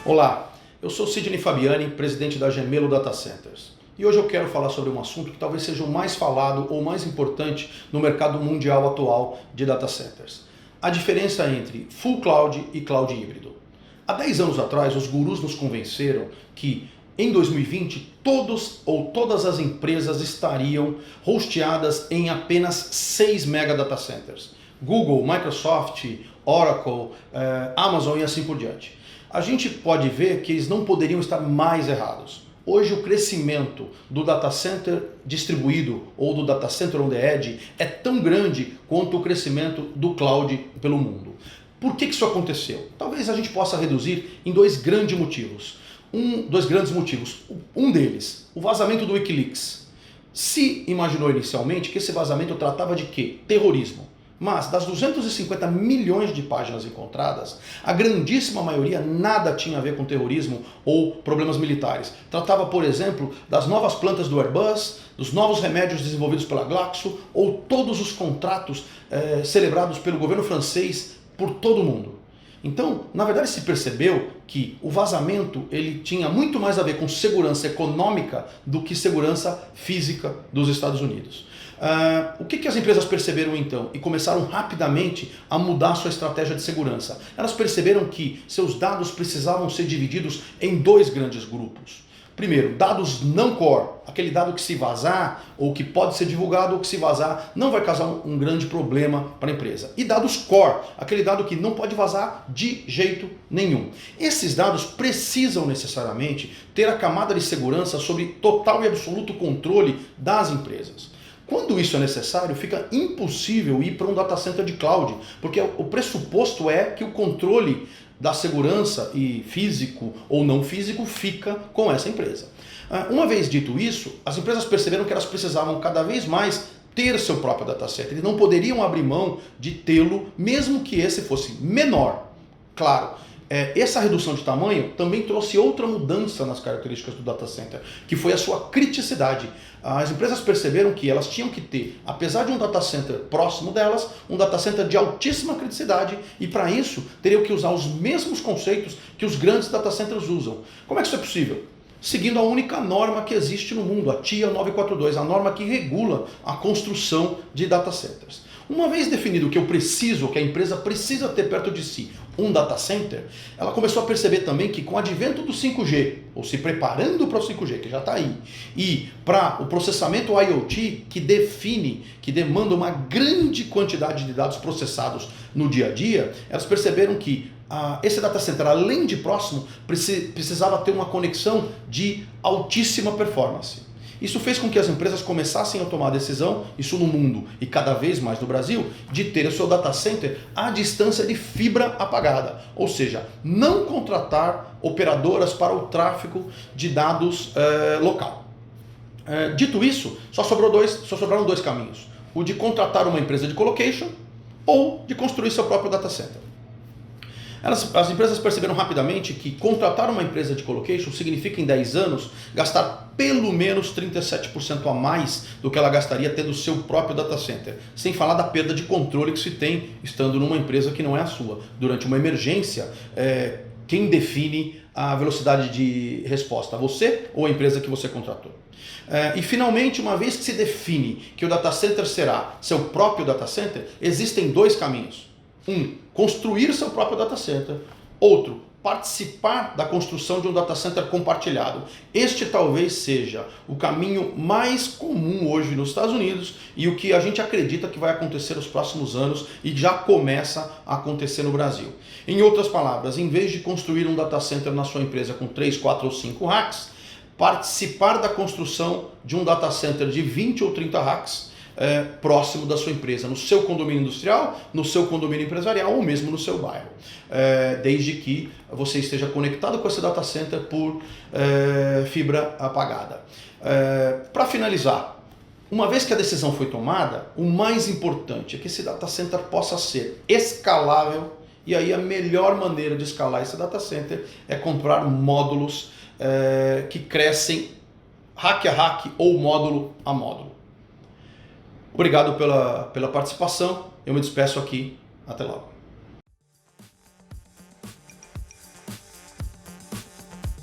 Olá, eu sou Sidney Fabiani, presidente da Gemelo Data Centers. E hoje eu quero falar sobre um assunto que talvez seja o mais falado ou mais importante no mercado mundial atual de data centers. A diferença entre full cloud e cloud híbrido. Há 10 anos atrás, os gurus nos convenceram que em 2020 todos ou todas as empresas estariam hosteadas em apenas 6 mega data centers. Google, Microsoft, Oracle, Amazon e assim por diante. A gente pode ver que eles não poderiam estar mais errados. Hoje o crescimento do data center distribuído ou do data center on the edge é tão grande quanto o crescimento do cloud pelo mundo. Por que isso aconteceu? Talvez a gente possa reduzir em dois grandes motivos. Um deles, o vazamento do Wikileaks. Se imaginou inicialmente que esse vazamento tratava de quê? Terrorismo. Mas das 250 milhões de páginas encontradas, a grandíssima maioria nada tinha a ver com terrorismo ou problemas militares. Tratava, por exemplo, das novas plantas do Airbus, dos novos remédios desenvolvidos pela Glaxo ou todos os contratos celebrados pelo governo francês por todo o mundo. Então, na verdade, se percebeu que o vazamento ele tinha muito mais a ver com segurança econômica do que segurança física dos Estados Unidos. O que as empresas perceberam então? E começaram rapidamente a mudar sua estratégia de segurança. Elas perceberam que seus dados precisavam ser divididos em dois grandes grupos. Primeiro, dados não core, aquele dado que se vazar, ou que pode ser divulgado, ou que se vazar, não vai causar um grande problema para a empresa. E dados core, aquele dado que não pode vazar de jeito nenhum. Esses dados precisam necessariamente ter a camada de segurança sob total e absoluto controle das empresas. Quando isso é necessário, fica impossível ir para um data center de cloud, porque o pressuposto é que o controle da segurança e físico ou não físico fica com essa empresa. Uma vez dito isso, as empresas perceberam que elas precisavam cada vez mais ter seu próprio data center. Eles não poderiam abrir mão de tê-lo, mesmo que esse fosse menor. Claro, essa redução de tamanho também trouxe outra mudança nas características do data center, que foi a sua criticidade. As empresas perceberam que elas tinham que ter, apesar de um data center próximo delas, um data center de altíssima criticidade e para isso teriam que usar os mesmos conceitos que os grandes data centers usam. Como é que isso é possível? Seguindo a única norma que existe no mundo, a TIA 942, a norma que regula a construção de data centers. Uma vez definido que que a empresa precisa ter perto de si um data center, ela começou a perceber também que com o advento do 5G, ou se preparando para o 5G, que já está aí, e para o processamento IoT, que demanda uma grande quantidade de dados processados no dia a dia, elas perceberam que esse data center, além de próximo, precisava ter uma conexão de altíssima performance. Isso fez com que as empresas começassem a tomar a decisão, isso no mundo e cada vez mais no Brasil, de ter o seu data center à distância de fibra apagada. Ou seja, não contratar operadoras para o tráfego de dados local. Dito isso, só sobraram dois caminhos. O de contratar uma empresa de colocation ou de construir seu próprio data center. As empresas perceberam rapidamente que contratar uma empresa de colocation significa em 10 anos gastar pelo menos 37% a mais do que ela gastaria tendo o seu próprio data center, sem falar da perda de controle que se tem estando numa empresa que não é a sua. Durante uma emergência, quem define a velocidade de resposta? Você ou a empresa que você contratou? E finalmente, uma vez que se define que o data center será seu próprio data center, existem dois caminhos. Construir seu próprio data center. Outro, participar da construção de um data center compartilhado. Este talvez seja o caminho mais comum hoje nos Estados Unidos e o que a gente acredita que vai acontecer nos próximos anos e já começa a acontecer no Brasil. Em outras palavras, em vez de construir um data center na sua empresa com 3, 4 ou 5 racks, participar da construção de um data center de 20 ou 30 racks próximo da sua empresa, no seu condomínio industrial, no seu condomínio empresarial ou mesmo no seu bairro, desde que você esteja conectado com esse data center por fibra apagada. Para finalizar, uma vez que a decisão foi tomada, o mais importante é que esse data center possa ser escalável, e aí a melhor maneira de escalar esse data center é comprar módulos que crescem rack a rack ou módulo a módulo. Obrigado pela participação, eu me despeço aqui, até logo.